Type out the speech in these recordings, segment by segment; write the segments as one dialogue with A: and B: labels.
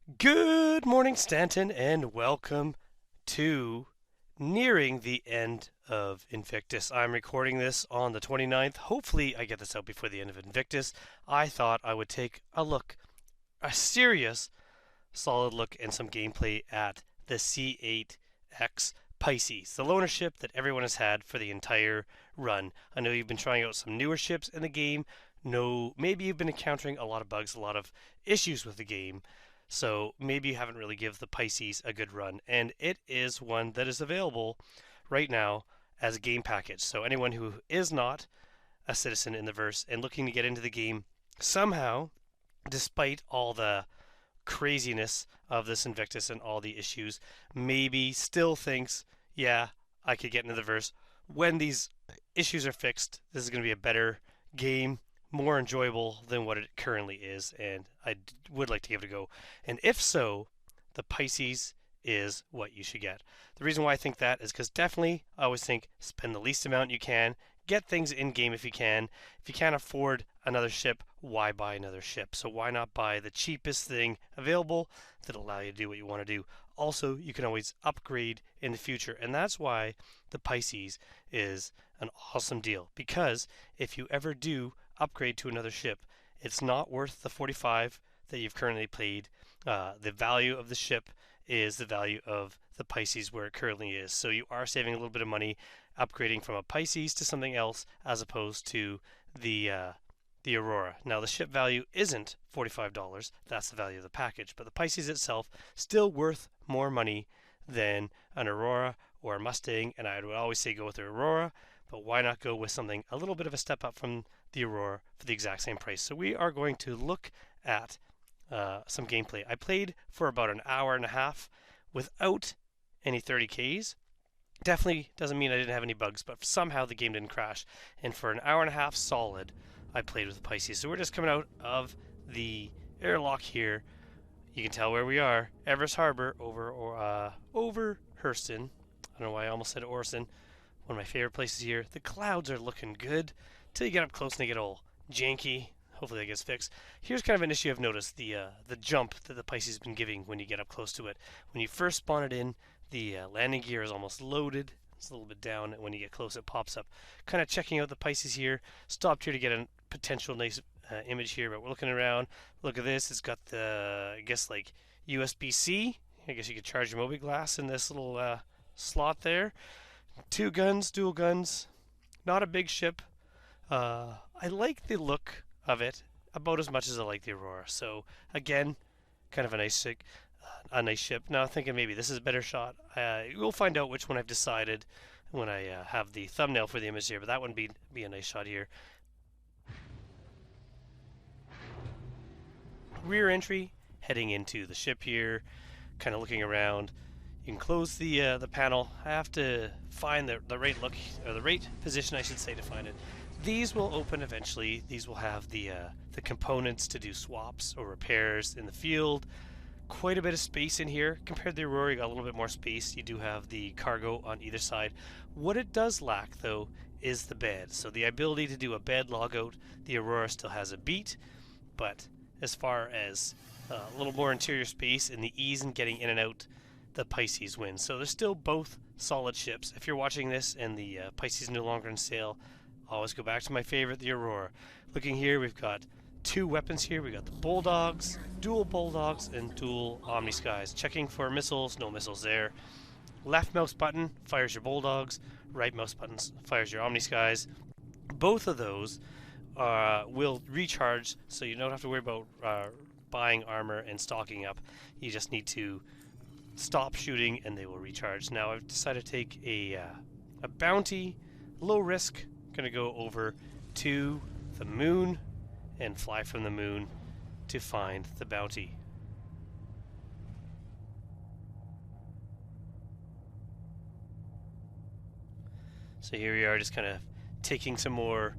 A: Good morning, Stanton, and welcome to nearing the end of Invictus. I'm recording this on the 29th. Hopefully, I get this out before the end of Invictus. I thought I would take a serious, solid look and some gameplay at the C8X Pisces, the loaner ship that everyone has had for the entire run. I know you've been trying out some newer ships in the game. No, maybe you've been encountering a lot of bugs, a lot of issues with the game. So maybe you haven't really given the Pisces a good run, and it is one that is available right now as a game package. So anyone who is not a citizen in the verse and looking to get into the game somehow, despite all the craziness of this Invictus and all the issues, maybe still thinks, yeah, I could get into the verse. When these issues are fixed, this is going to be a better game, more enjoyable than what it currently is, and I would like to give it a go. And if so, the Pisces is what you should get. The reason why I think that is because definitely I always think spend the least amount you can, get things in game if you can. If you can't afford another ship, why buy another ship? So why not buy the cheapest thing available that'll allow you to do what you want to do? Also, you can always upgrade in the future, and that's why the Pisces is an awesome deal, because if you ever do upgrade to another ship, it's not worth the 45 that you've currently paid. The value of the ship is the value of the Pisces where it currently is. So you are saving a little bit of money upgrading from a Pisces to something else as opposed to the Aurora. Now the ship value isn't $45. That's the value of the package, but the Pisces itself still worth more money than an Aurora or a Mustang, and I would always say go with the Aurora, but why not go with something a little bit of a step up from the Aurora for the exact same price? So we are going to look at some gameplay. I played for about an hour and a half without any 30Ks. Definitely doesn't mean I didn't have any bugs, but somehow the game didn't crash. And for an hour and a half solid, I played with the Pisces. So we're just coming out of the airlock here. You can tell where we are. Everest Harbor over Hurston. I don't know why I almost said Orson. One of my favorite places here. The clouds are looking good till you get up close and they get all janky. Hopefully that gets fixed. Here's kind of an issue I've noticed: the jump that the Pisces has been giving when you get up close to it. When you first spawn it in, the landing gear is almost loaded. It's a little bit down, and when you get close, it pops up. Kind of checking out the Pisces here. Stopped here to get a potential nice image here, but we're looking around. Look at this. It's got the, I guess, like USB-C. I guess you could charge your Mobi glass in this little slot there. Two guns, dual guns. Not a big ship. I like the look of it about as much as I like the Aurora. So again, kind of a nice ship. Now thinking maybe this is a better shot. We'll find out which one I've decided when I have the thumbnail for the image here. But that one be a nice shot here. Rear entry, heading into the ship here, kind of looking around. You can close the panel. I have to find the right look, or the right position, I should say, to find it. These will open eventually. These will have the components to do swaps or repairs in the field. Quite a bit of space in here. Compared to the Aurora, you got a little bit more space. You do have the cargo on either side. What it does lack, though, is the bed. So the ability to do a bed logout, the Aurora still has a beat, but as far as a little more interior space and the ease in getting in and out, the Pisces wins. So they're still both solid ships. If you're watching this and the Pisces is no longer on sale, always go back to my favorite, the Aurora. Looking here, we've got two weapons here. We got the Bulldogs, dual Bulldogs, and dual Omni Skies. Checking for missiles, no missiles there. Left mouse button fires your Bulldogs. Right mouse button fires your Omni Skies. Both of those will recharge, so you don't have to worry about buying armor and stocking up. You just need to stop shooting and they will recharge. Now I've decided to take a bounty, low risk. Gonna go over to the moon and fly from the moon to find the bounty. So here we are, just kind of taking some more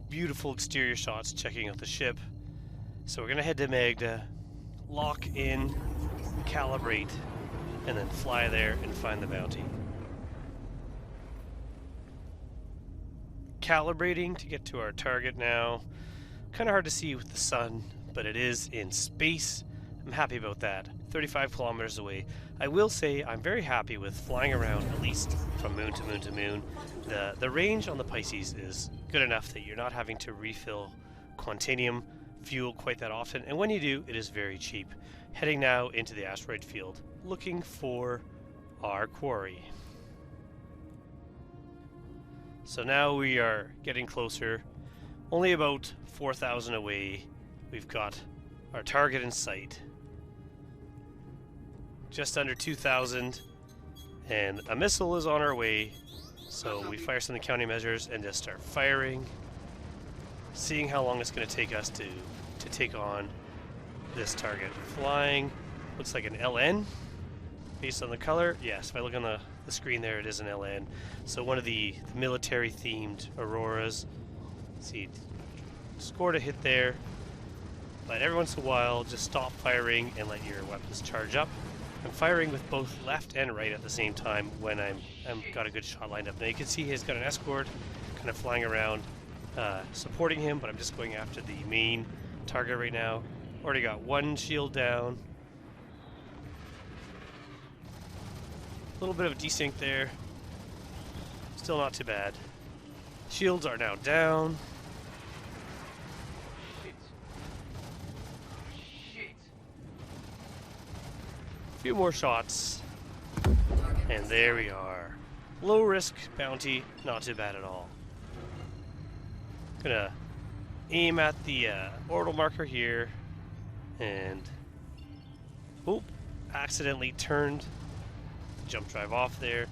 A: beautiful exterior shots, checking out the ship. So we're gonna head to Magda, lock in, calibrate, and then fly there and find the bounty. Calibrating to get to our target now. Kind of hard to see with the sun, but it is in space. I'm happy about that. 35 kilometers away. I will say I'm very happy with flying around, at least from moon to moon to moon. The range on the Pisces is good enough that you're not having to refill Quantanium fuel quite that often, and when you do, it is very cheap. Heading now into the asteroid field, looking for our quarry. So now we are getting closer, only about 4,000 away. We've got our target in sight. Just under 2,000, and a missile is on our way. So we fire some of the countermeasures and just start firing, seeing how long it's going to take us to take on this target. Flying, looks like an LN based on the color. Yes, if I look on the screen there, it is an LN. So one of the military themed auroras. Let's see, scored a hit there, but every once in a while just stop firing and let your weapons charge up. I'm firing with both left and right at the same time when I'm got a good shot lined up. Now you can see he's got an escort kind of flying around supporting him, but I'm just going after the main target right now. Already got one shield down. A little bit of desync there. Still not too bad. Shields are now down. A few more shots. And there we are. Low risk bounty, not too bad at all. Gonna aim at the orbital marker here, and oop, accidentally turned the jump drive off there.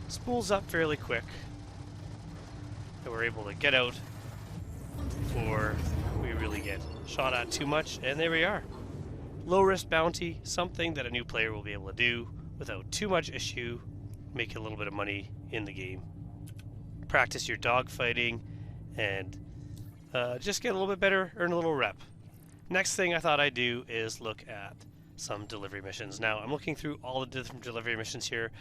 A: Spools up fairly quick, and we're able to get out before we really get shot at too much, and there we are. Low risk bounty, something that a new player will be able to do without too much issue, make a little bit of money in the game. Practice your dogfighting and just get a little bit better, earn a little rep. Next thing I thought I'd do is look at some delivery missions. Now I'm looking through all the different delivery missions here.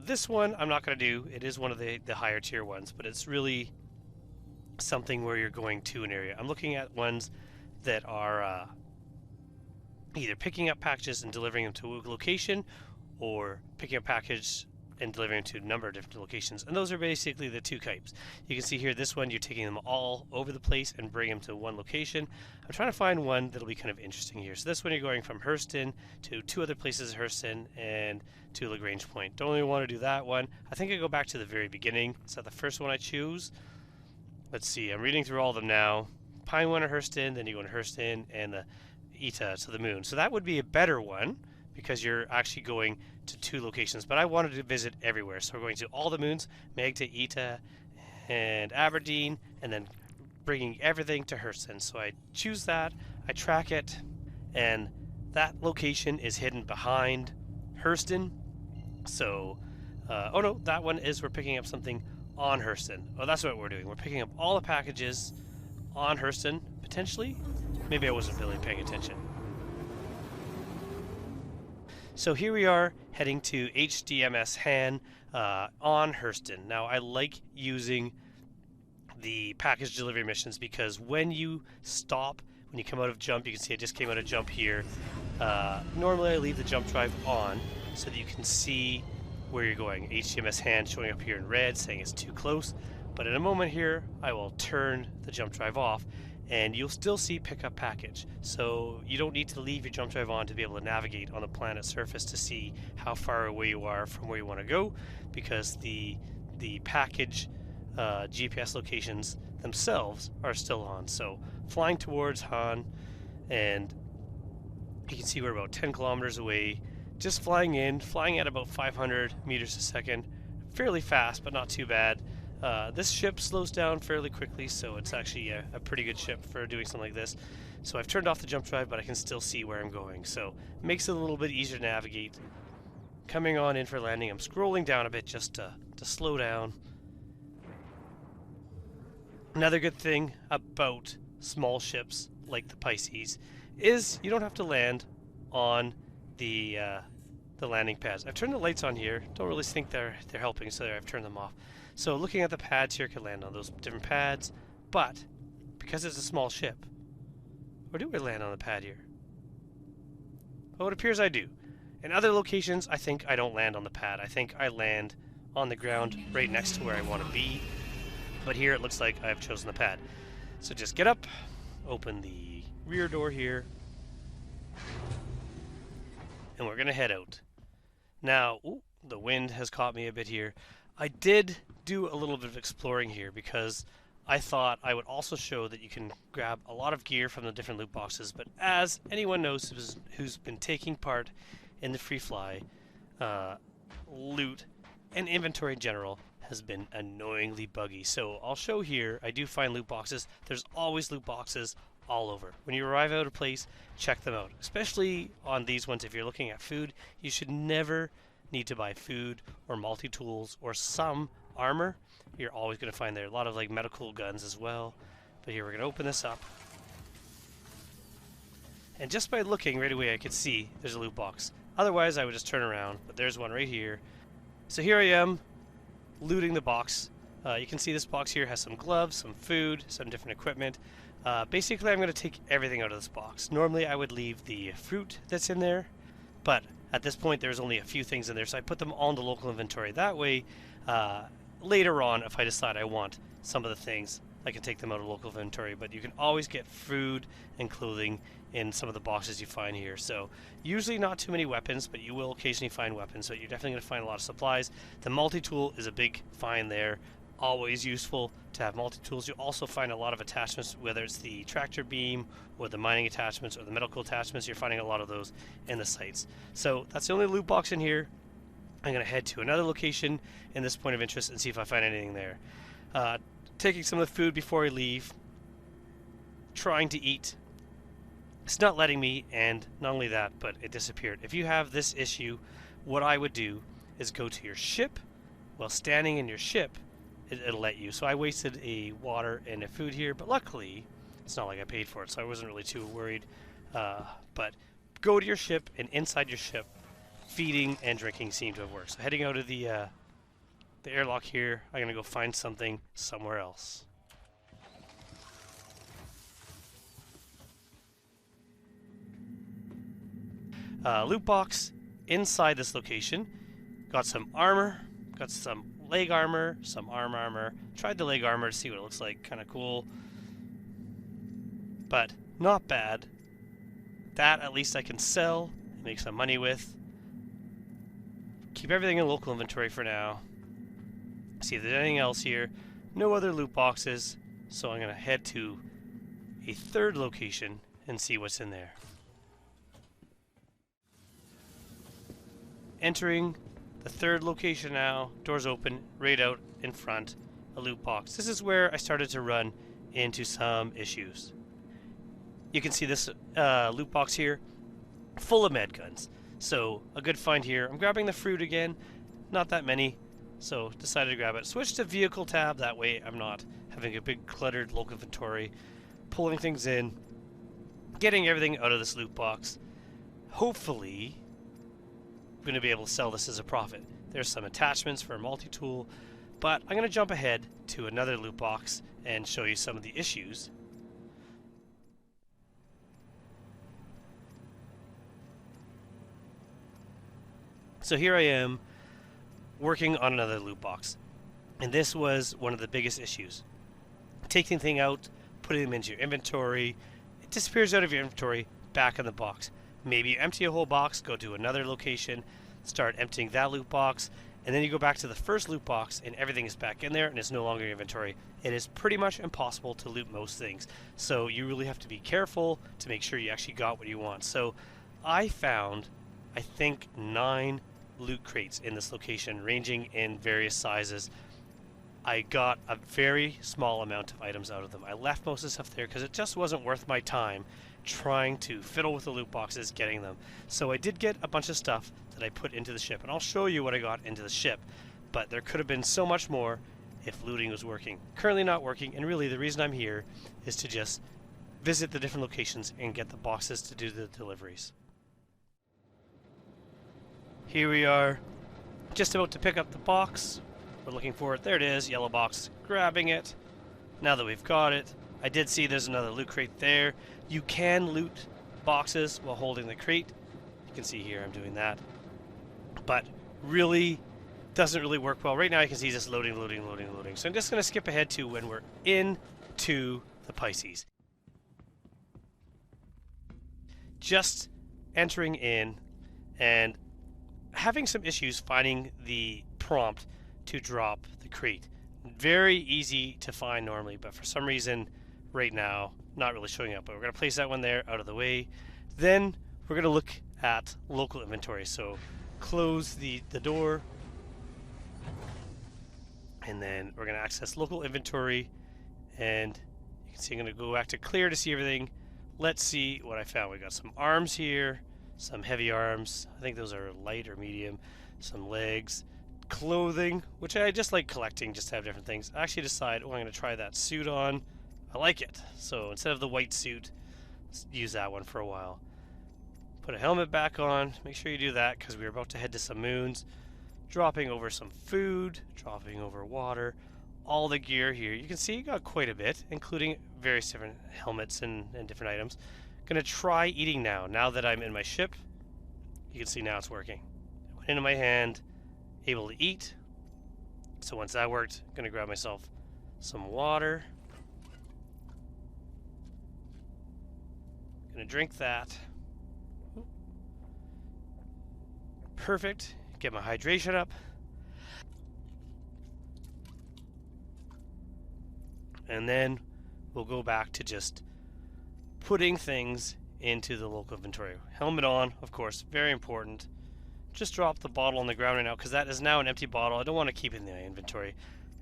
A: This one I'm not going to do. It is one of the higher tier ones, but it's really something where you're going to an area. I'm looking at ones that are either picking up packages and delivering them to a location, or picking up package and delivering to a number of different locations. And those are basically the two types. You can see here, this one, you're taking them all over the place and bring them to one location. I'm trying to find one that'll be kind of interesting here. So this one, you're going from Hurston to two other places, Hurston and to Lagrange Point. Don't really want to do that one. I think I go back to the very beginning. So the first one I choose. Let's see, I'm reading through all of them now. Pine one at Hurston, then you go to Hurston and the Eta to the moon. So that would be a better one, because you're actually going to two locations, but I wanted to visit everywhere. So we're going to all the moons, Magda, Eta, and Aberdeen, and then bringing everything to Hurston. So I choose that, I track it, and that location is hidden behind Hurston. So, oh no, that one is we're picking up something on Hurston. Oh, that's what we're doing. We're picking up all the packages on Hurston, potentially. Maybe I wasn't really paying attention. So here we are heading to HDMS Han on Hurston. Now I like using the package delivery missions because when you stop, when you come out of jump, you can see I just came out of jump here. Normally I leave the jump drive on so that you can see where you're going. HDMS Han showing up here in red saying it's too close, but in a moment here I will turn the jump drive off and you'll still see pickup package. So you don't need to leave your jump drive on to be able to navigate on the planet's surface to see how far away you are from where you want to go, because the package GPS locations themselves are still on. So flying towards Han, and you can see we're about 10 kilometers away, just flying in, flying at about 500 meters a second, fairly fast but not too bad. This ship slows down fairly quickly, so it's actually a pretty good ship for doing something like this. So I've turned off the jump drive, but I can still see where I'm going, so it makes it a little bit easier to navigate. Coming on in for landing, I'm scrolling down a bit just to slow down. Another good thing about small ships like the Pisces is you don't have to land on the landing pads. I've turned the lights on here. Don't really think they're helping, so I've turned them off. So looking at the pads here, can land on those different pads, but because it's a small ship, where do we land on the pad here? Well, it appears I do. In other locations, I think I don't land on the pad. I think I land on the ground right next to where I want to be. But here it looks like I've chosen the pad. So just get up, open the rear door here, and we're going to head out. Now, ooh, the wind has caught me a bit here. I did do a little bit of exploring here because I thought I would also show that you can grab a lot of gear from the different loot boxes, but as anyone knows who's been taking part in the free fly, loot and inventory in general has been annoyingly buggy. So I'll show here, I do find loot boxes. There's always loot boxes all over. When you arrive at a place, check them out. Especially on these ones, if you're looking at food, you should never need to buy food or multi-tools or some armor. You're always going to find there a lot of like medical guns as well. But here we're going to open this up. And just by looking right away I could see there's a loot box. Otherwise I would just turn around, but there's one right here. So here I am looting the box. You can see this box here has some gloves, some food, some different equipment. Basically I'm going to take everything out of this box. Normally I would leave the fruit that's in there, but at this point there's only a few things in there, so I put them all in the local inventory. That way later on, if I decide I want some of the things, I can take them out of local inventory. But you can always get food and clothing in some of the boxes you find here. So usually not too many weapons, but you will occasionally find weapons, so you're definitely going to find a lot of supplies. The multi-tool is a big find there. Always useful to have multi-tools. You'll also find a lot of attachments, whether it's the tractor beam or the mining attachments or the medical attachments. You're finding a lot of those in the sites. So that's the only loot box in here. I'm going to head to another location in this point of interest and see if I find anything there. Taking some of the food before I leave. Trying to eat. It's not letting me, and not only that, but it disappeared. If you have this issue, what I would do is go to your ship. While standing in your ship, it'll let you. So I wasted a water and a food here, but luckily it's not like I paid for it, so I wasn't really too worried. But go to your ship, and inside your ship, feeding and drinking seem to have worked. So heading out of the airlock here, I'm gonna go find something somewhere else. Loot box inside this location. Got some armor, got some leg armor, some arm armor. Tried the leg armor to see what it looks like. Kind of cool, but not bad. That at least I can sell and make some money with. Keep everything in local inventory for now. See if there's anything else here. No other loot boxes, so I'm going to head to a third location and see what's in there. Entering the third location now. Doors open, right out in front, a loot box. This is where I started to run into some issues. You can see this loot box here, full of med guns. So a good find here. I'm grabbing the fruit again, not that many, so decided to grab it. Switch to vehicle tab, that way I'm not having a big cluttered local inventory. Pulling things in, getting everything out of this loot box. Hopefully I'm going to be able to sell this as a profit. There's some attachments for a multi-tool, but I'm going to jump ahead to another loot box and show you some of the issues. So here I am working on another loot box, and this was one of the biggest issues. Taking the thing out, putting them into your inventory, it disappears out of your inventory, back in the box. Maybe you empty a whole box, go to another location, start emptying that loot box, and then you go back to the first loot box and everything is back in there and it's no longer in your inventory. It is pretty much impossible to loot most things. So you really have to be careful to make sure you actually got what you want. So I found, I think, 9 loot crates in this location, ranging in various sizes. I got a very small amount of items out of them. I left most of the stuff there because it just wasn't worth my time trying to fiddle with the loot boxes, getting them. So I did get a bunch of stuff that I put into the ship, and I'll show you what I got into the ship, but there could have been so much more if looting was working. Currently not working, and really the reason I'm here is to just visit the different locations and get the boxes to do the deliveries. Here we are, just about to pick up the box. We're looking for it. There it is, yellow box. Grabbing it. Now that we've got it, I did see there's another loot crate there. You can loot boxes while holding the crate. You can see here I'm doing that. But really doesn't really work well. Right now you can see just loading. So I'm just going to skip ahead to when we're into the Pisces. Just entering in and having some issues finding the prompt to drop the crate. Very easy to find normally, but for some reason right now not really showing up. But we're going to place that one there out of the way. Then we're going to look at local inventory. So close the door, and then we're going to access local inventory, and you can see I'm going to go back to clear to see everything. Let's see what I found. We got some arms here, some heavy arms. I think those are light or medium. Some legs, clothing, which I just like collecting just to have different things. I actually decide, oh, I'm going to try that suit on. I like it. So instead of the white suit, let's use that one for a while. Put a helmet back on. Make sure you do that because we're about to head to some moons. Dropping over some food, dropping over water. All the gear here. You can see you got quite a bit, including various different helmets and different items. Gonna try eating now. Now that I'm in my ship, you can see now it's working. It went into my hand, able to eat. So once that worked, gonna grab myself some water. Gonna drink that. Perfect. Get my hydration up. And then we'll go back to just putting things into the local inventory. Helmet on, of course, very important. Just drop the bottle on the ground right now because that is now an empty bottle. I don't want to keep it in the inventory.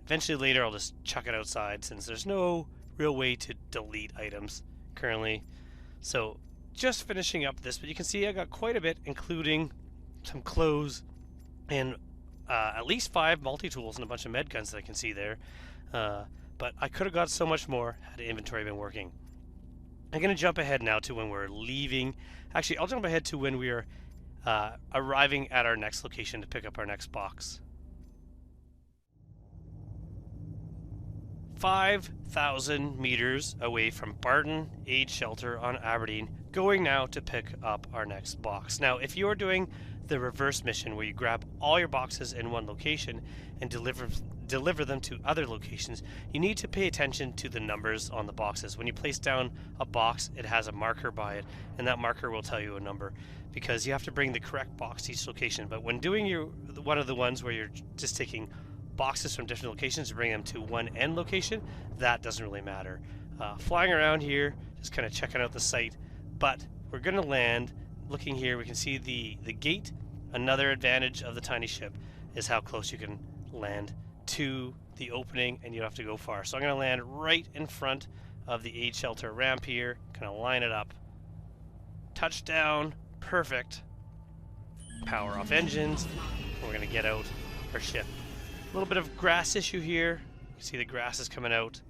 A: Eventually later I'll just chuck it outside since there's no real way to delete items currently. So just finishing up this, but you can see I got quite a bit, including some clothes and at least 5 multi-tools and a bunch of med guns that I can see there. But I could have got so much more had the inventory been working. I'm going to jump ahead now to when we're leaving. Actually, I'll jump ahead to when we are arriving at our next location to pick up our next box. 5,000 meters away from Barton Aid Shelter on Aberdeen, going now to pick up our next box. Now, if you're doing the reverse mission where you grab all your boxes in one location and deliver them to other locations, you need to pay attention to the numbers on the boxes. When you place down a box, it has a marker by it, and that marker will tell you a number because you have to bring the correct box to each location. But when doing one of the ones where you're just taking boxes from different locations to bring them to one end location, that doesn't really matter. Flying around here, just kind of checking out the site, but we're going to land. Looking here, we can see the gate. Another advantage of the tiny ship is how close you can land to the opening, and you don't have to go far. So I'm going to land right in front of the aid shelter ramp here, kind of line it up. Touchdown, perfect. Power off engines. We're going to get out our ship. A little bit of grass issue here. You can see the grass is coming out.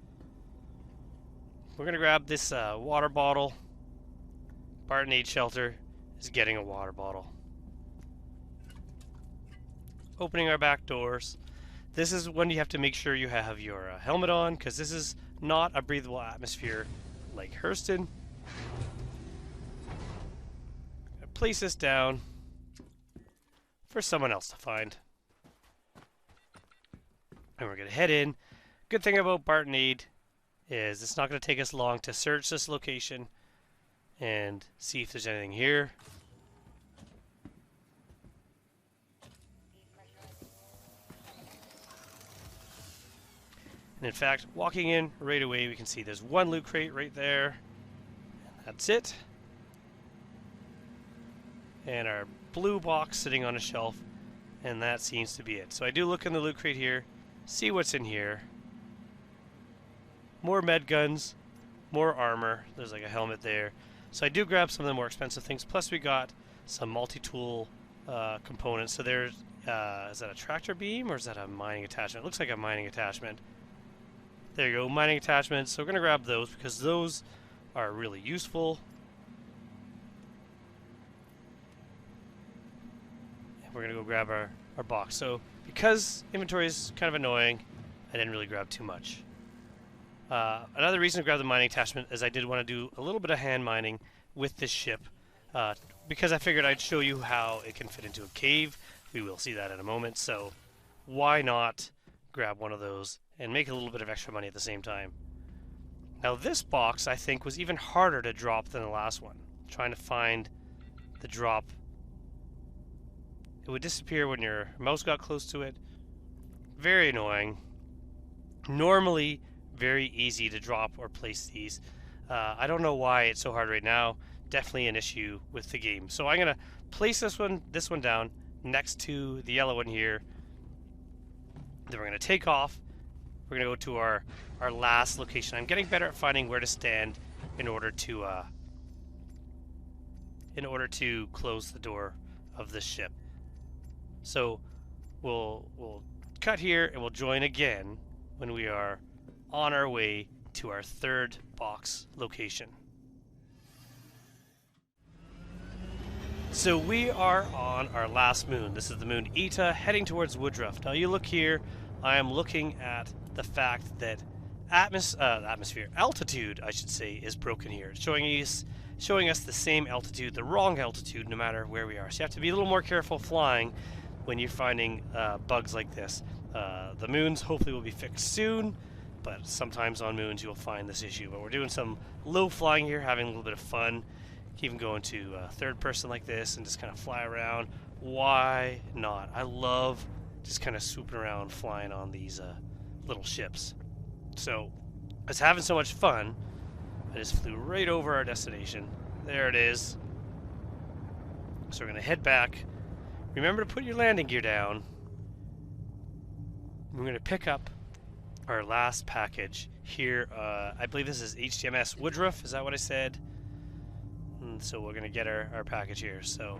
A: We're going to grab this water bottle. Barton Aid Shelter is getting a water bottle. Opening our back doors. This is when you have to make sure you have your helmet on, because this is not a breathable atmosphere like Hurston. Place this down for someone else to find. And we're going to head in. Good thing about Barton Aid is it's not going to take us long to search this location and see if there's anything here. And in fact, walking in right away, we can see there's one loot crate right there. That's it. And our blue box sitting on a shelf, and that seems to be it. So I do look in the loot crate here, see what's in here. More med guns, more armor. There's like a helmet there. So I do grab some of the more expensive things. Plus we got some multi-tool components. So there's, is that a tractor beam or is that a mining attachment? It looks like a mining attachment. There you go, mining attachments. So we're going to grab those because those are really useful. And we're going to go grab our box. So because inventory is kind of annoying, I didn't really grab too much. Another reason to grab the mining attachment is I did want to do a little bit of hand mining with this ship. uh, because I figured I'd show you how it can fit into a cave. We will see that in a moment, so why not grab one of those and make a little bit of extra money at the same time. Now this box, I think, was even harder to drop than the last one. Trying to find the drop. It would disappear when your mouse got close to it. Very annoying. Normally very easy to drop or place these. I don't know why it's so hard right now. Definitely an issue with the game. So I'm gonna place this one down next to the yellow one here. Then we're gonna take off. We're gonna go to our last location. I'm getting better at finding where to stand in order to close the door of this ship. So we'll cut here and we'll join again when we are on our way to our third box location. So we are on our last moon. This is the moon Eta, heading towards Woodruff. Now you look here, I am looking at the fact that altitude, I should say, is broken here. It's showing us the same altitude, the wrong altitude, no matter where we are. So you have to be a little more careful flying when you're finding bugs like this. The moons hopefully will be fixed soon, but sometimes on moons you'll find this issue. But we're doing some low flying here, having a little bit of fun. Even going to third person like this and just kind of fly around. Why not? I love just kind of swooping around flying on these little ships. So I was having so much fun, I just flew right over our destination. There it is. So we're going to head back. Remember to put your landing gear down. We're going to pick up our last package here. I believe this is HMS Woodruff. Is that what I said? And so we're going to get our package here. So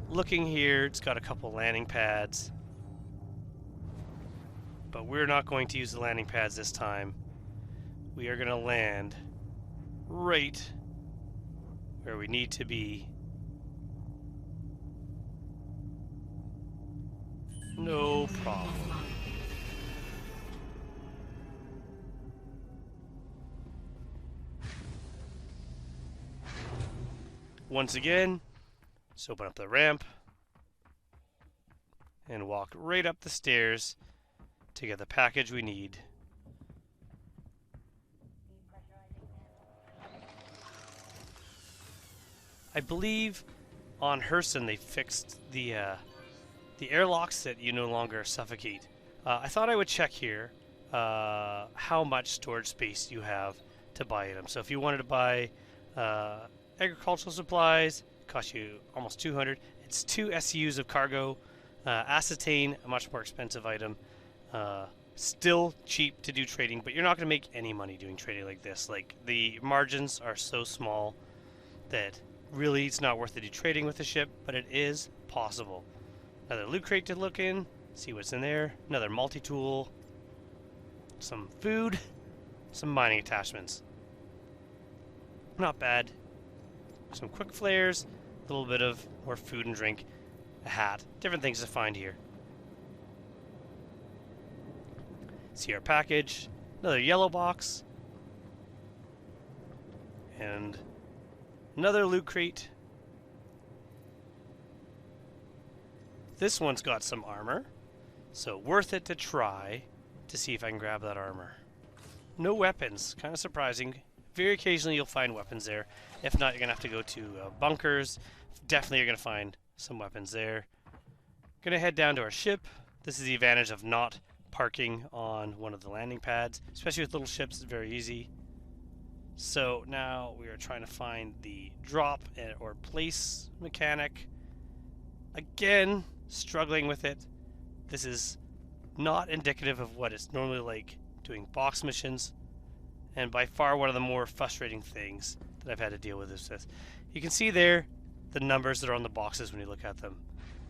A: looking here, it's got a couple landing pads. But we're not going to use the landing pads this time. We are going to land right where we need to be. No problem. Once again, just open up the ramp and walk right up the stairs to get the package we need. I believe on Hurston they fixed the airlocks that you no longer suffocate. I thought I would check here how much storage space you have to buy items. So if you wanted to buy agricultural supplies, it costs you almost 200. It's 2 SCUs of cargo. Acetane, a much more expensive item. Still cheap to do trading, but you're not going to make any money doing trading like this. Like, the margins are so small that really it's not worth to do trading with the ship, but it is possible. Another loot crate to look in, see what's in there. Another multi-tool, some food, some mining attachments. Not bad. Some quick flares, a little bit of more food and drink, a hat, different things to find here. See our package, another yellow box, and another loot crate. This one's got some armor, so worth it to try to see if I can grab that armor. No weapons, kind of surprising. Very occasionally you'll find weapons there. If not, you're going to have to go to bunkers. Definitely you're going to find some weapons there. Going to head down to our ship. This is the advantage of not parking on one of the landing pads. Especially with little ships, it's very easy. So now we are trying to find the drop or place mechanic. Again, struggling with it. This is not indicative of what it's normally like doing box missions. And by far one of the more frustrating things that I've had to deal with is this. You can see there the numbers that are on the boxes when you look at them.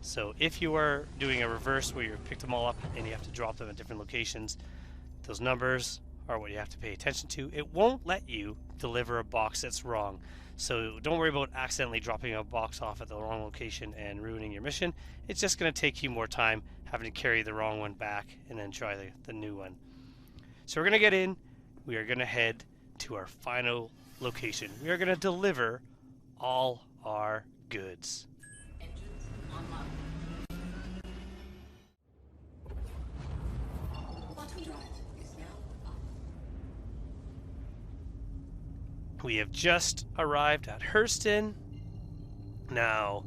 A: So if you are doing a reverse where you pick them all up and you have to drop them at different locations, those numbers are what you have to pay attention to. It won't let you deliver a box that's wrong. So don't worry about accidentally dropping a box off at the wrong location and ruining your mission. It's just going to take you more time having to carry the wrong one back and then try the new one. So we're going to get in. We are going to head to our final location. We are going to deliver all our goods.
B: Engines online. Bottom drive is now up.
A: We have just arrived at Hurston. Now,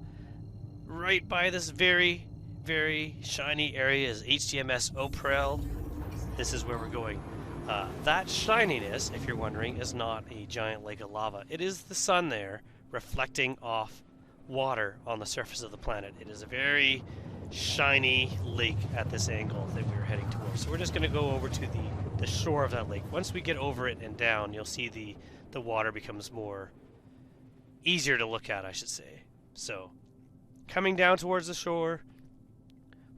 A: right by this very, very shiny area is HDMS Oprel. This is where we're going. That shininess, if you're wondering, is not a giant lake of lava. It is the sun there reflecting off water on the surface of the planet. It is a very shiny lake at this angle that we were heading towards. So we're just going to go over to the shore of that lake. Once we get over it and down, you'll see the water becomes more easier to look at, I should say. So coming down towards the shore,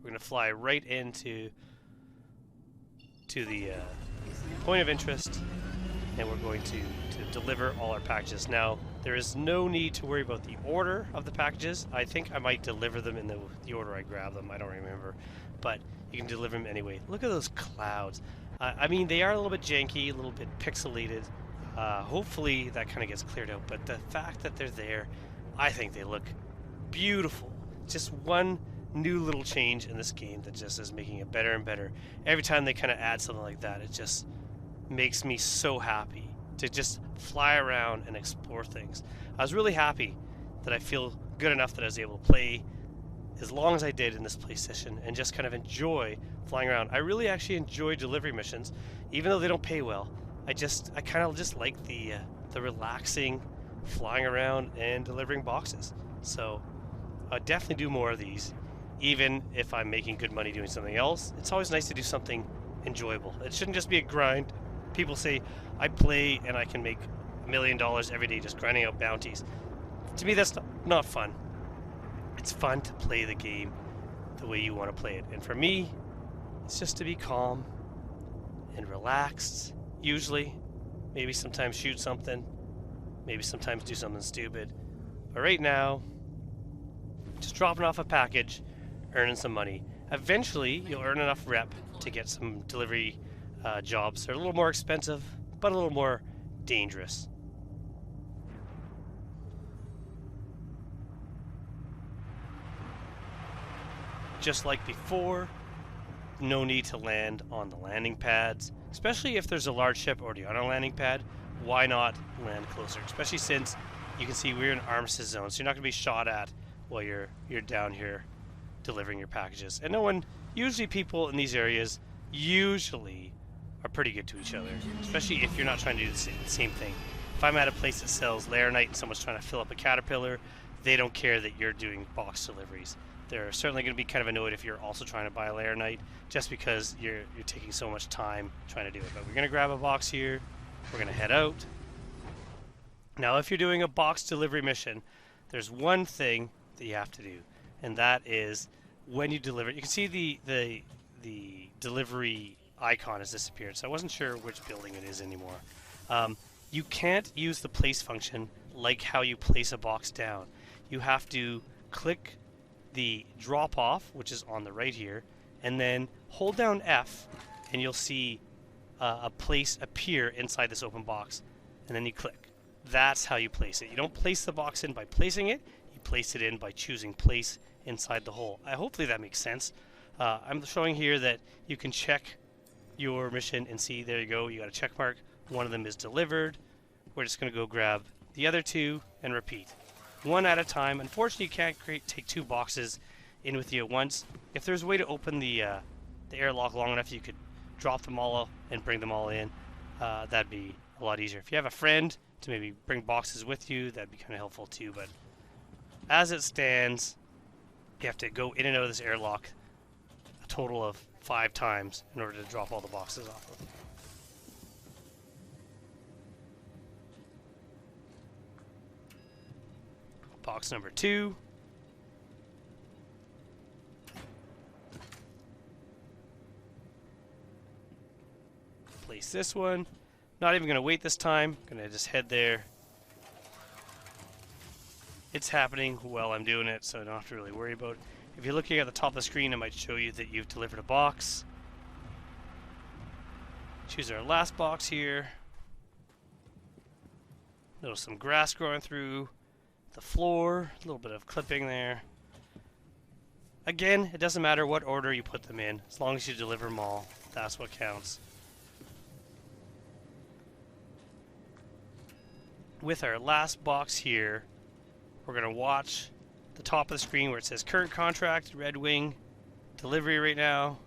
A: we're going to fly right into the point of interest, and we're going to deliver all our packages. Now, there is no need to worry about the order of the packages. I think I might deliver them in the order I grab them. I don't remember. But you can deliver them anyway. Look at those clouds. I mean, they are a little bit janky, a little bit pixelated. Hopefully that kind of gets cleared out. But the fact that they're there, I think they look beautiful. Just one new little change in this game that just is making it better and better. Every time they kind of add something like that, it just makes me so happy to just fly around and explore things. I was really happy that I feel good enough that I was able to play as long as I did in this play session and just kind of enjoy flying around. I really actually enjoy delivery missions, even though they don't pay well. I kind of just like the relaxing flying around and delivering boxes. So I'll definitely do more of these, even if I'm making good money doing something else. It's always nice to do something enjoyable. It shouldn't just be a grind. People say, I play and I can make $1 million every day just grinding out bounties. To me, that's not fun. It's fun to play the game the way you want to play it. And for me, it's just to be calm and relaxed, usually. Maybe sometimes shoot something. Maybe sometimes do something stupid. But right now, just dropping off a package, earning some money. Eventually, you'll earn enough rep to get some delivery jobs. They're a little more expensive, but a little more dangerous. Just like before, no need to land on the landing pads, especially if there's a large ship already on a landing pad. Why not land closer? Especially since you can see we're in armistice zone, so you're not going to be shot at while you're down here delivering your packages. And no one, usually people in these areas usually are pretty good to each other, especially if you're not trying to do the same thing. If I'm at a place that sells Laranite and someone's trying to fill up a Caterpillar, they don't care that you're doing box deliveries. They're certainly going to be kind of annoyed if you're also trying to buy a Laranite, just because you're taking so much time trying to do it. But we're going to grab a box here. We're going to head out. Now, if you're doing a box delivery mission, there's one thing that you have to do, and that is when you deliver. You can see the delivery icon has disappeared, so I wasn't sure which building it is anymore. You can't use the place function like how you place a box down. You have to click the drop off, which is on the right here, and then hold down F, and you'll see a place appear inside this open box, and then you click. That's how you place it. You don't place the box in by placing it. You place it in by choosing place inside the hole. Hopefully that makes sense. I'm showing here that you can check your mission and see, there you go, you got a check mark. One of them is delivered. We're just going to go grab the other two and repeat. One at a time. Unfortunately, you can't take two boxes in with you at once. If there's a way to open the airlock long enough, you could drop them all and bring them all in. That'd be a lot easier. If you have a friend to maybe bring boxes with you, that'd be kind of helpful too. But as it stands, you have to go in and out of this airlock a total of 5 times in order to drop all the boxes off of. Box number 2. Place this one. Not even going to wait this time. Going to just head there. It's happening while I'm doing it, so I don't have to really worry about it. If you're looking at the top of the screen, it might show you that you've delivered a box. Choose our last box here. Notice some grass growing through the floor, a little bit of clipping there. Again, it doesn't matter what order you put them in, as long as you deliver them all. That's what counts. With our last box here, we're going to watch the top of the screen where it says current contract, Red Wing, delivery right now.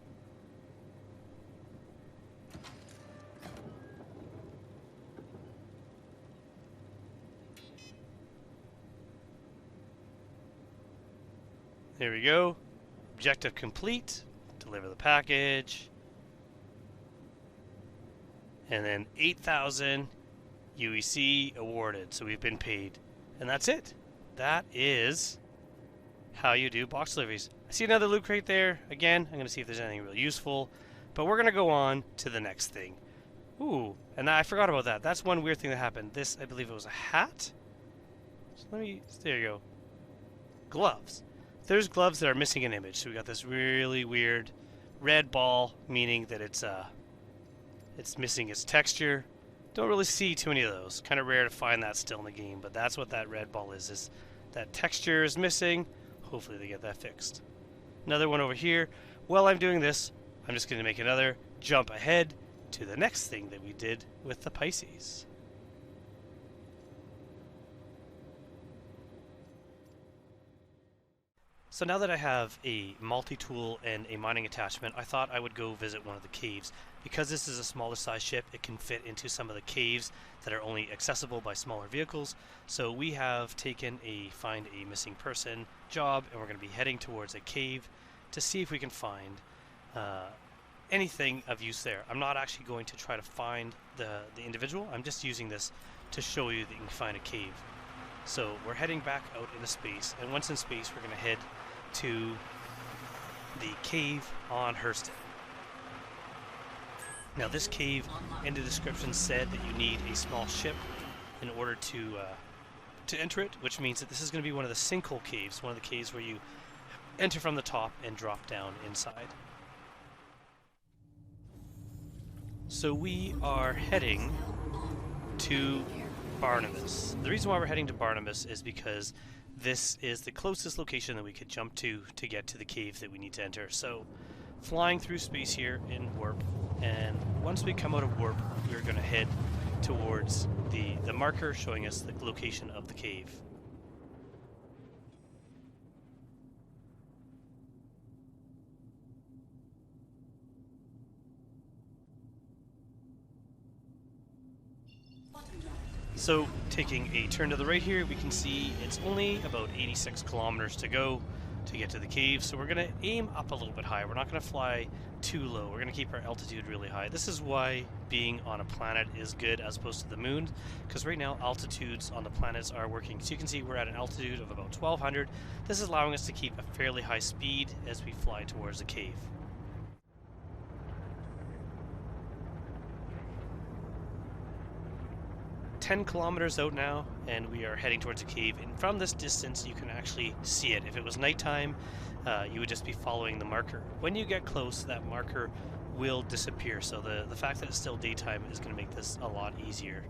A: There we go. Objective complete. Deliver the package. And then 8,000 UEC awarded. So we've been paid. And that's it. That is how you do box deliveries. I see another loot crate there. Again, I'm going to see if there's anything real useful. But we're going to go on to the next thing. Ooh, and I forgot about that. That's one weird thing that happened. This, I believe it was a hat. So there you go. Gloves. There's gloves that are missing an image. So we got this really weird red ball, meaning that it's missing its texture. Don't really see too many of those. Kind of rare to find that still in the game, but that's what that red ball is that texture is missing. Hopefully they get that fixed. Another one over here. While I'm doing this, I'm just going to make another jump ahead to the next thing that we did with the Pisces. So now that I have a multi-tool and a mining attachment, I thought I would go visit one of the caves. Because this is a smaller size ship, it can fit into some of the caves that are only accessible by smaller vehicles. So we have taken a find a missing person job, and we're going to be heading towards a cave to see if we can find anything of use there. I'm not actually going to try to find the individual. I'm just using this to show you that you can find a cave. So we're heading back out into space, and once in space we're going to head to the cave on Hurston. Now this cave in the description said that you need a small ship in order to enter it, which means that this is going to be one of the sinkhole caves, one of the caves where you enter from the top and drop down inside. So we are heading to Barnabas. The reason why we're heading to Barnabas is because this is the closest location that we could jump to get to the cave that we need to enter. So flying through space here in warp, and once we come out of warp, we're going to head towards the marker showing us the location of the cave. So taking a turn to the right here, we can see it's only about 86 kilometers to go to get to the cave. So we're going to aim up a little bit higher. We're not going to fly too low. We're going to keep our altitude really high. This is why being on a planet is good as opposed to the moon, because right now altitudes on the planets are working. So you can see we're at an altitude of about 1200. This is allowing us to keep a fairly high speed as we fly towards the cave. $10 kilometers out now, and we are heading towards a cave, and from this distance you can actually see it. If it was nighttime, you would just be following the marker. When you get close, that marker will disappear, so the fact that it's still daytime is going to make this a lot easier.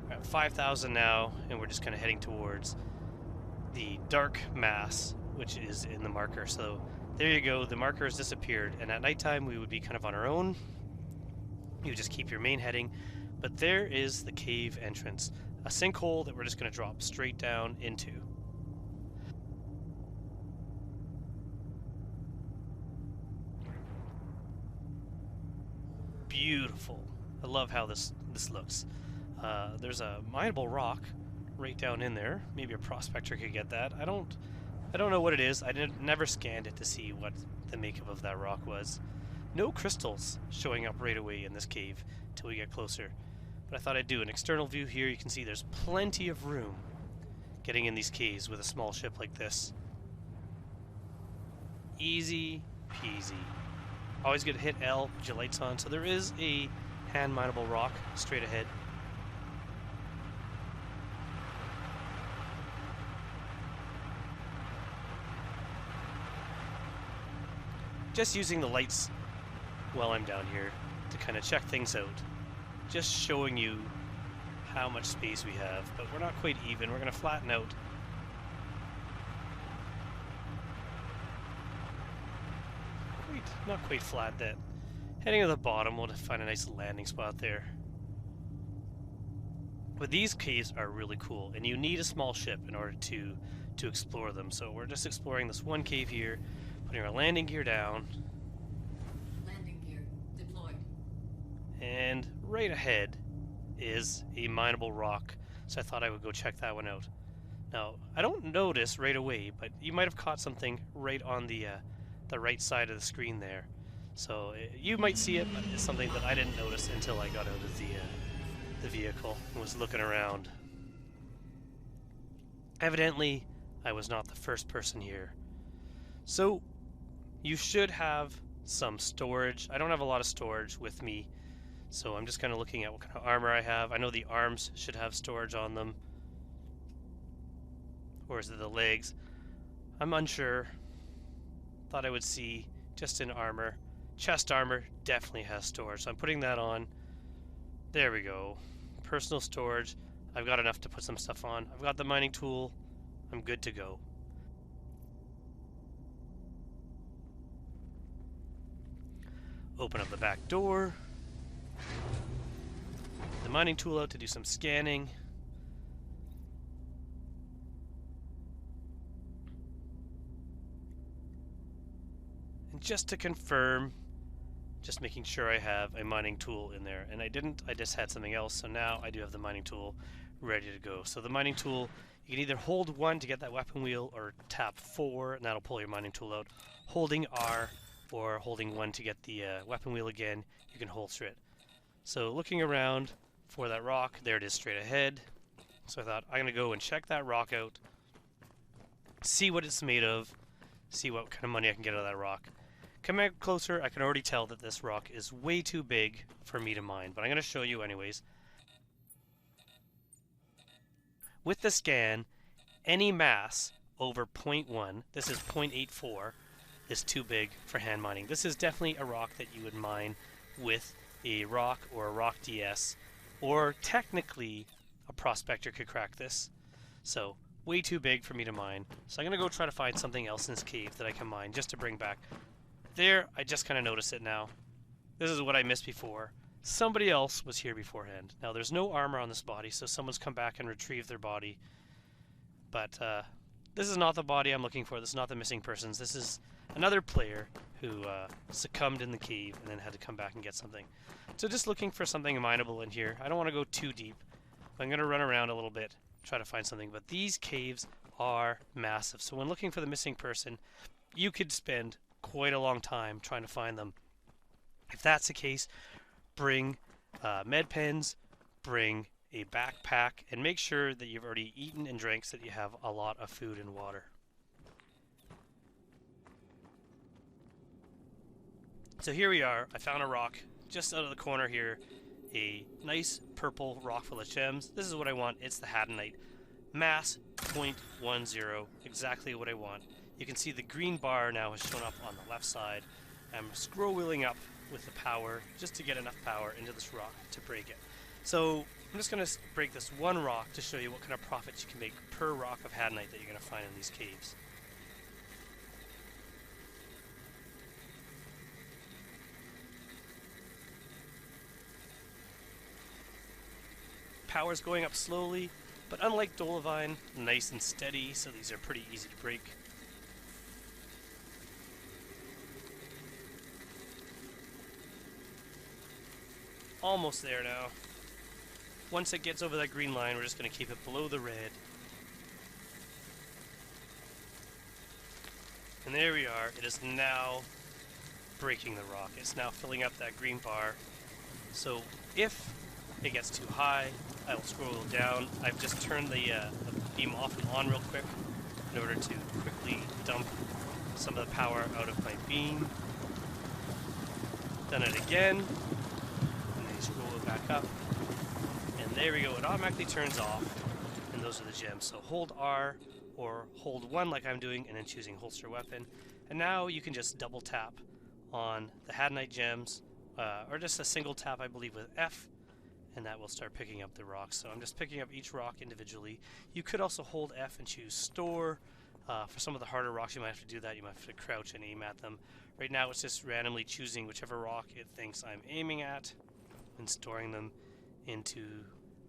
A: We're at 5,000 now, and we're just kind of heading towards the dark mass, which is in the marker. So there you go, the marker has disappeared, and at nighttime we would be kind of on our own. You just keep your main heading. But there is the cave entrance, a sinkhole that we're just going to drop straight down into. Beautiful. I love how this looks. There's a mineable rock right down in there. Maybe a prospector could get that. I don't know what it is. I never scanned it to see what the makeup of that rock was. No crystals showing up right away in this cave till we get closer. But I thought I'd do an external view here. You can see there's plenty of room getting in these caves with a small ship like this. Easy peasy. Always good to hit L, put your lights on. So there is a hand mineable rock straight ahead. Just using the lights while I'm down here to kind of check things out. Just showing you how much space we have, but we're not quite even. We're going to flatten out not quite flat then. Heading to the bottom, we'll find a nice landing spot there. But these caves are really cool, and you need a small ship in order to explore them. So we're just exploring this one cave here, putting our landing gear down.
B: Landing gear deployed.
A: And right ahead is a mineable rock, so I thought I would go check that one out. Now, I don't notice right away, but you might have caught something right on the right side of the screen there. So you might see it, but it's something that I didn't notice until I got out of the vehicle and was looking around. Evidently, I was not the first person here. So, you should have some storage. I don't have a lot of storage with me, so I'm just kind of looking at what kind of armor I have. I know the arms should have storage on them. Or is it the legs? I'm unsure. Thought I would see just in armor. Chest armor definitely has storage, so I'm putting that on. There we go. Personal storage. I've got enough to put some stuff on. I've got the mining tool. I'm good to go. Open up the back door. The mining tool out to do some scanning. And just to confirm, just making sure I have a mining tool in there. And I didn't, I just had something else, so now I do have the mining tool ready to go. So the mining tool, you can either hold 1 to get that weapon wheel, or tap 4 and that'll pull your mining tool out. Holding R or holding 1 to get the weapon wheel again, you can holster it. So looking around for that rock, there it is straight ahead. So I thought I'm gonna go and check that rock out, see what it's made of, see what kind of money I can get out of that rock. Coming up closer, I can already tell that this rock is way too big for me to mine, but I'm gonna show you anyways. With the scan, any mass over 0.1, this is 0.84, is too big for hand mining. This is definitely a rock that you would mine with a rock or a rock DS, or technically a prospector could crack this. So way too big for me to mine. So I'm gonna go try to find something else in this cave that I can mine just to bring back. There, I just kind of noticed it now. This is what I missed before. Somebody else was here beforehand. Now there's no armor on this body, so someone's come back and retrieved their body. But this is not the body I'm looking for. This is not the missing persons. This is another player who succumbed in the cave and then had to come back and get something. So just looking for something mineable in here. I don't want to go too deep. I'm going to run around a little bit, try to find something. But these caves are massive. So when looking for the missing person, you could spend quite a long time trying to find them. If that's the case, bring med pens, bring a backpack, and make sure that you've already eaten and drank so that you have a lot of food and water. So here we are. I found a rock just out of the corner here. A nice purple rock full of gems. This is what I want. It's the Hadanite. Mass 0.10. Exactly what I want. You can see the green bar now has shown up on the left side. I'm scroll wheeling up with the power just to get enough power into this rock to break it. So I'm just going to break this one rock to show you what kind of profits you can make per rock of Hadanite that you're going to find in these caves. Power's going up slowly, but unlike Dolivine, nice and steady, so these are pretty easy to break. Almost there now. Once it gets over that green line, we're just going to keep it below the red. And there we are. It is now breaking the rock. It's now filling up that green bar. So if it gets too high, I will scroll down. I've just turned the beam off and on real quick in order to quickly dump some of the power out of my beam. Done it again. And then scroll back up. And there we go. It automatically turns off. And those are the gems. So hold R or hold 1 like I'm doing and then choosing holster weapon. And now you can just double tap on the Hadanite gems or just a single tap I believe with F. And that will start picking up the rocks. So I'm just picking up each rock individually. You could also hold F and choose store. For some of the harder rocks, you might have to do that. You might have to crouch and aim at them. Right now, it's just randomly choosing whichever rock it thinks I'm aiming at and storing them into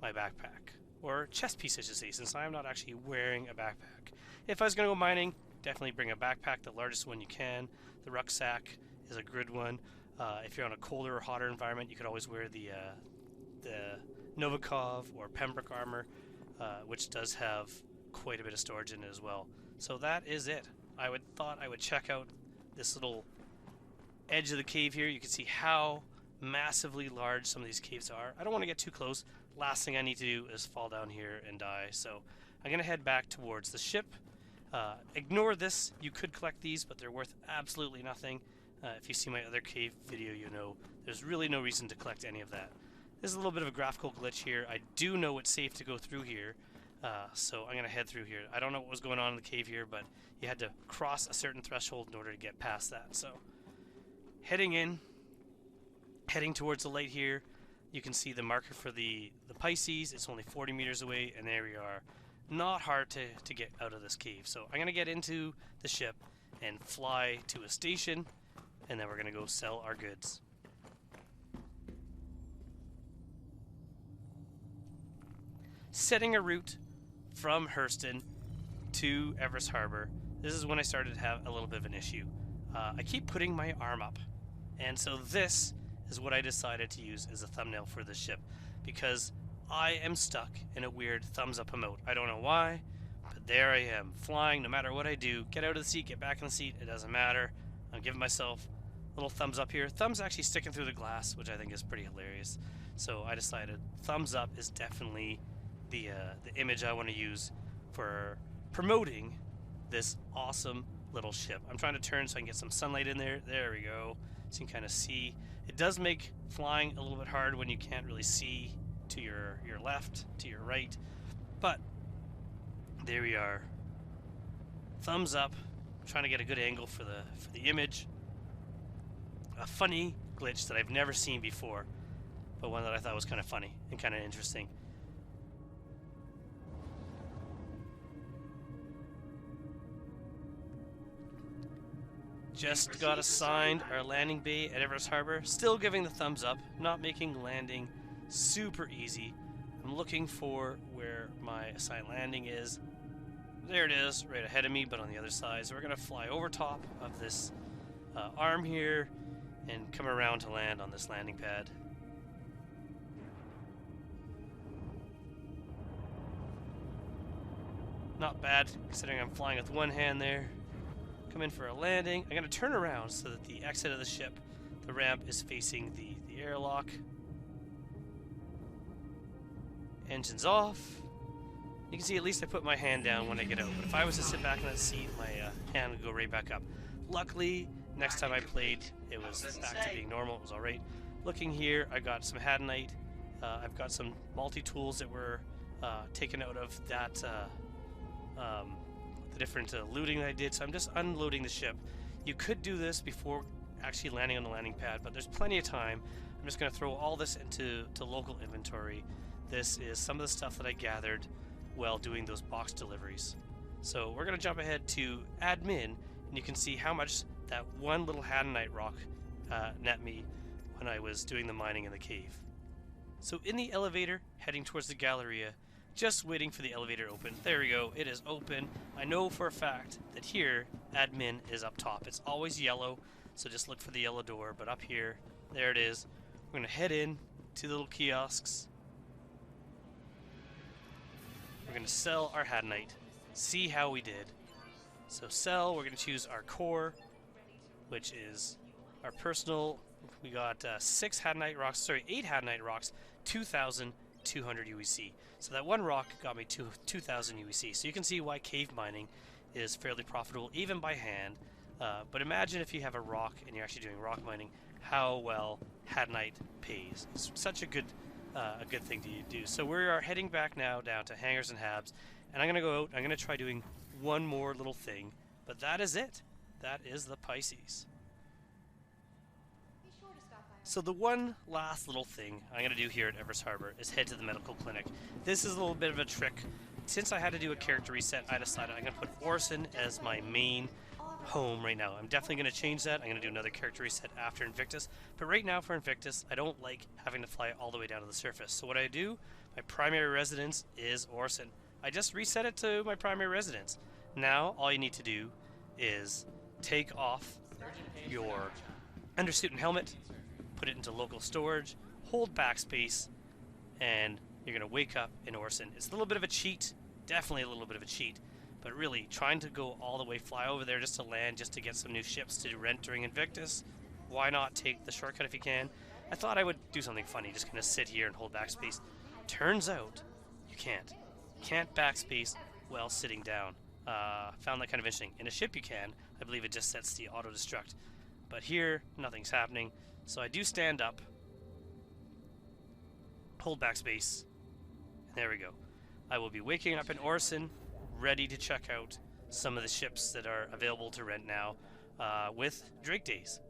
A: my backpack. Or chest piece, I should say, since I'm not actually wearing a backpack. If I was going to go mining, definitely bring a backpack, the largest one you can. The rucksack is a good one. If you're on a colder or hotter environment, you could always wear the Novikov or Pembroke armor, which does have quite a bit of storage in it as well. So that is it. Thought I would check out this little edge of the cave here. You can see how massively large some of these caves are. I don't want to get too close. Last thing I need to do is fall down here and die. So I'm going to head back towards the ship. Ignore this. You could collect these, but they're worth absolutely nothing. If you see my other cave video, you know there's really no reason to collect any of that. There's a little bit of a graphical glitch here. I do know it's safe to go through here. So I'm going to head through here. I don't know what was going on in the cave here, but you had to cross a certain threshold in order to get past that. So heading towards the light here, you can see the marker for the Pisces. It's only 40 meters away, and there we are. Not hard to get out of this cave. So I'm going to get into the ship and fly to a station, and then we're going to go sell our goods. Setting a route from Hurston to Everest Harbor. This is when I started to have a little bit of an issue. I keep putting my arm up, and so this is what I decided to use as a thumbnail for this ship, because I am stuck in a weird thumbs up emote. I don't know why, but there I am, flying no matter what I do. Get out of the seat, get back in the seat, it doesn't matter. I'm giving myself a little thumbs up here. Thumbs actually sticking through the glass, which I think is pretty hilarious. So I decided thumbs up is definitely the image I want to use for promoting this awesome little ship. I'm trying to turn so I can get some sunlight in there. There we go. So you can kind of see. It does make flying a little bit hard when you can't really see to your left, to your right. But there we are. Thumbs up. I'm trying to get a good angle for the image. A funny glitch that I've never seen before, but one that I thought was kind of funny and kind of interesting. Just got assigned our landing bay at Everest Harbor. Still giving the thumbs up. Not making landing super easy. I'm looking for where my assigned landing is. There it is, right ahead of me, but on the other side. So we're going to fly over top of this arm here and come around to land on this landing pad. Not bad, considering I'm flying with one hand there. Come in for a landing. I'm going to turn around so that the exit of the ship, the ramp, is facing the airlock. Engines off. You can see at least I put my hand down when I get out. But if I was to sit back in that seat, my hand would go right back up. Luckily, next time I played, it was back to being normal. It was alright. Looking here, I got some Hadanite. I've got some multi-tools that were taken out of that the different looting that I did, so I'm just unloading the ship. You could do this before actually landing on the landing pad, but there's plenty of time. I'm just going to throw all this into local inventory. This is some of the stuff that I gathered while doing those box deliveries. So we're going to jump ahead to admin, and you can see how much that one little Hadanite rock net me when I was doing the mining in the cave. So in the elevator, heading towards the Galleria, just waiting for the elevator to open. There we go, it is open. I know for a fact that here, admin is up top. It's always yellow, so just look for the yellow door, but up here, there it is. We're going to head in to the little kiosks. We're going to sell our Hadanite, see how we did. So sell, we're going to choose our core, which is our personal. We got 8 Hadanite rocks, 2,200 UEC. So that one rock got me 2,000 UEC. So you can see why cave mining is fairly profitable, even by hand. But imagine if you have a rock and you're actually doing rock mining, how well Hadanite pays. It's such a good thing to do. So we are heading back now down to hangars and habs, and I'm going to go out. I'm going to try doing one more little thing, but that is it. That is the Pisces. So the one last little thing I'm going to do here at Everest Harbor is head to the medical clinic. This is a little bit of a trick since I had to do a character reset, I decided I'm going to put Orson as my main home right now. I'm definitely going to change that. I'm going to do another character reset after Invictus. But right now for Invictus, I don't like having to fly all the way down to the surface. So what I do, my primary residence is Orson. I just reset it to my primary residence. Now all you need to do is take off your undersuit and helmet, put it into local storage, hold backspace, and you're going to wake up in Orson. It's a little bit of a cheat, definitely a little bit of a cheat, but really trying to go all the way, fly over there just to land, just to get some new ships to rent during Invictus. Why not take the shortcut if you can? I thought I would do something funny, just kind of sit here and hold backspace. Turns out you can't. You can't backspace while sitting down. Found that kind of interesting. In a ship you can. I believe it just sets the auto-destruct. But here, nothing's happening. So I do stand up, hold backspace, and there we go. I will be waking up in Orson, ready to check out some of the ships that are available to rent now with Drake Days.